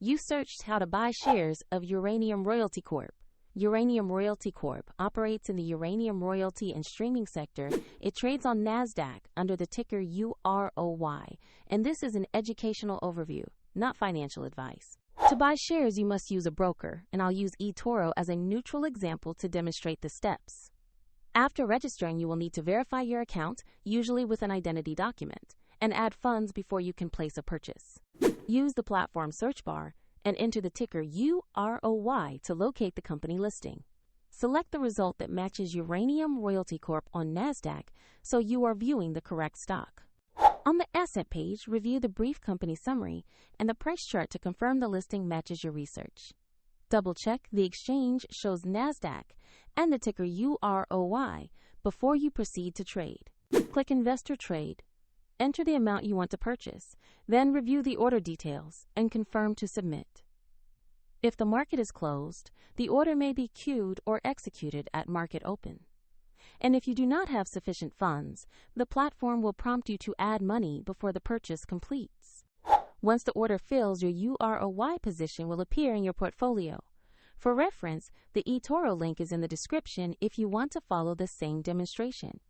You searched how to buy shares of Uranium Royalty Corp. Uranium Royalty Corp operates in the uranium royalty and streaming sector. It trades on NASDAQ under the ticker UROY, and this is an educational overview, not financial advice. To buy shares, you must use a broker, and I'll use eToro as a neutral example to demonstrate the steps. After registering, you will need to verify your account, usually with an identity document, and add funds before you can place a purchase. Use the platform search bar and enter the ticker UROY to locate the company listing. Select the result that matches Uranium Royalty Corp on NASDAQ so you are viewing the correct stock. On the asset page, review the brief company summary and the price chart to confirm the listing matches your research. Double-check the exchange shows NASDAQ and the ticker UROY before you proceed to trade. Click Investor Trade. Enter the amount you want to purchase, then review the order details and confirm to submit. If the market is closed, the order may be queued or executed at market open. And if you do not have sufficient funds, the platform will prompt you to add money before the purchase completes. Once the order fills, your UROY position will appear in your portfolio. For reference, the eToro link is in the description if you want to follow the same demonstration.